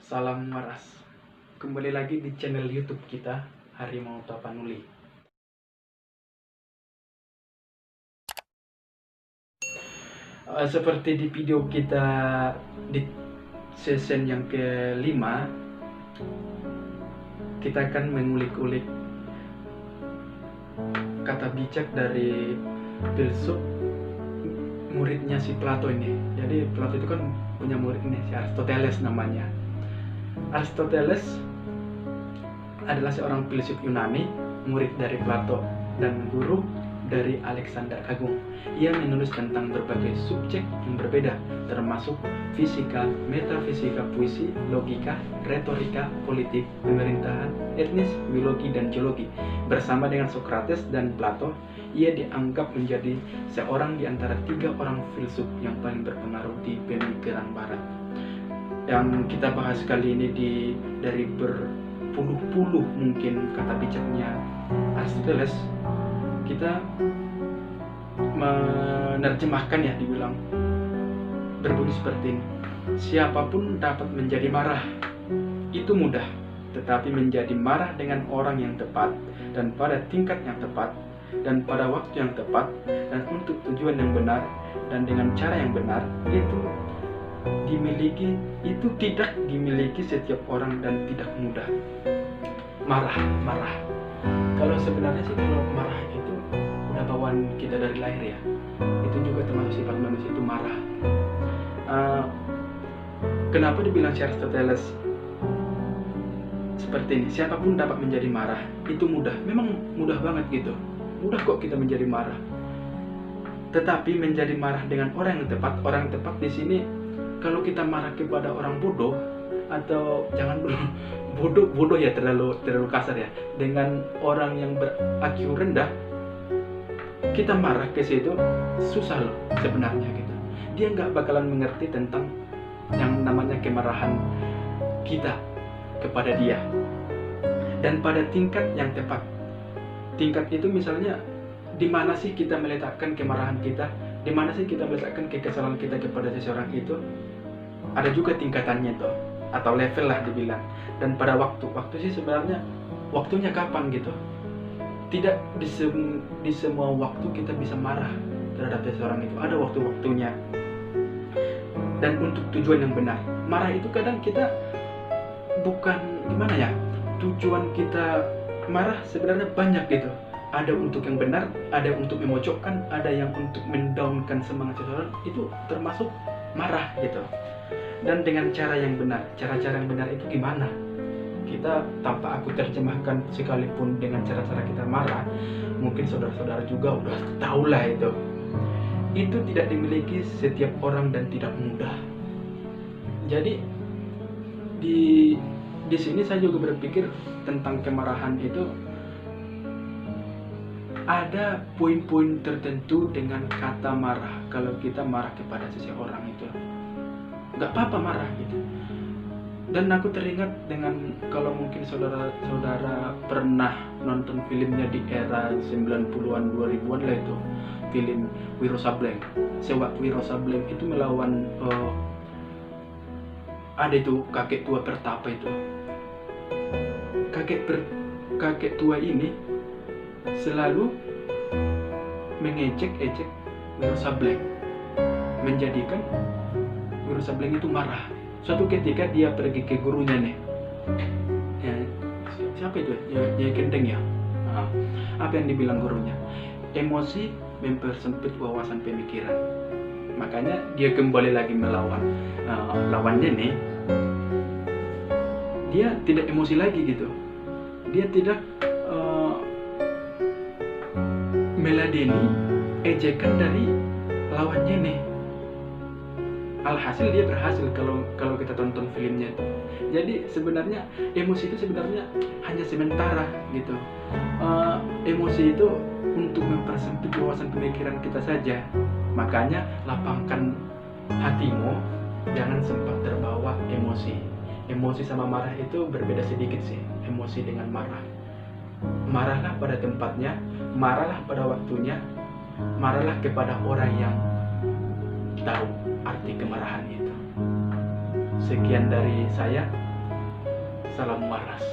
Salam waras. Kembali lagi di channel YouTube kita Harimau Tapanuli. Seperti di video kita di season yang kelima, kita akan mengulik-ulik kata bijak dari filsuf muridnya si Plato ini. Jadi Plato itu kan punya murid ini, si Aristoteles namanya. Aristoteles adalah seorang filsuf Yunani, murid dari Plato dan guru dari Alexander Agung. Ia menulis tentang berbagai subjek yang berbeda, termasuk fisika, metafisika, puisi, logika, retorika, politik, pemerintahan, etnis, biologi, dan geologi. Bersama dengan Socrates dan Plato, ia dianggap menjadi seorang di antara 3 orang filsuf yang paling berpengaruh di pemikiran Barat. Yang kita bahas kali ini dari berpuluh-puluh mungkin kata bijaknya Aristoteles, kita menerjemahkan ya, dibilang berbunyi seperti ini: siapapun dapat menjadi marah, itu mudah, tetapi menjadi marah dengan orang yang tepat dan pada tingkat yang tepat dan pada waktu yang tepat dan untuk tujuan yang benar dan dengan cara yang benar, itu tidak dimiliki setiap orang dan tidak mudah. Marah. Kalau sebenarnya sih, kalau marah itu udah bawaan kita dari lahir ya. Itu juga termasuk sifat manusia, itu marah. Kenapa dibilang Aristoteles seperti ini? Siapapun dapat menjadi marah, itu mudah. Memang mudah banget gitu. Mudah kok kita menjadi marah. Tetapi menjadi marah dengan orang yang tepat di sini, kalau kita marah kepada orang bodoh, atau jangan bodoh ya, terlalu kasar ya, dengan orang yang ber-IQ rendah, kita marah ke situ susah loh sebenarnya gitu. Dia nggak bakalan mengerti tentang yang namanya kemarahan kita kepada dia, dan pada tingkat yang tepat. Tingkat itu misalnya, di mana sih kita meletakkan kemarahan kita, di mana sih kita meletakkan kekesalan kita kepada seseorang itu, ada juga tingkatannya tuh, atau level lah dibilang. Dan pada waktu sih sebenarnya waktunya kapan gitu. Tidak di semua waktu kita bisa marah terhadap seseorang itu, ada waktu-waktunya dan untuk tujuan yang benar. Marah itu kadang kita bukan gimana ya, tujuan kita marah sebenarnya banyak gitu. Ada untuk yang benar, ada untuk memojokkan, ada yang untuk mendownkan semangat seseorang, itu termasuk marah gitu. Dan dengan cara yang benar. Cara-cara yang benar itu gimana? Kita tanpa aku terjemahkan, sekalipun dengan cara-cara kita marah, mungkin saudara-saudara juga udah tahu lah itu. Itu tidak dimiliki setiap orang dan tidak mudah. Jadi di sini saya juga berpikir tentang kemarahan itu ada poin-poin tertentu dengan kata marah. Kalau kita marah kepada seseorang itu nggak apa-apa marah gitu. Dan aku teringat dengan, kalau mungkin saudara-saudara pernah nonton filmnya di era 90-an 2000-an lah, itu film Wiro Sableng. Sewaktu Wiro Sableng itu melawan ada itu kakek tua pertapa itu. Kakek tua ini selalu mengejek-ejek Wiro Sableng, menjadikan Wiro Sableng itu marah. Suatu ketika dia pergi ke gurunya nih, ya, siapa itu ya, Nyai Kendeng ya. Apa yang dibilang gurunya? Emosi mempersempit wawasan pemikiran. Makanya dia kembali lagi melawan lawannya nih. Dia tidak emosi lagi gitu. Dia tidak meladeni ejekan dari lawannya nih. Alhasil dia berhasil kalau kita tonton filmnya itu. Jadi sebenarnya emosi itu sebenarnya hanya sementara gitu. Emosi itu untuk mempersempit wawasan pemikiran kita saja. Makanya lapangkan hatimu, jangan sempat terbawa emosi. Emosi sama marah itu berbeda sedikit sih. Emosi dengan marah. Marahlah pada tempatnya, marahlah pada waktunya, marahlah kepada orang yang tahu arti kemarahan itu. Sekian dari saya. salam waras.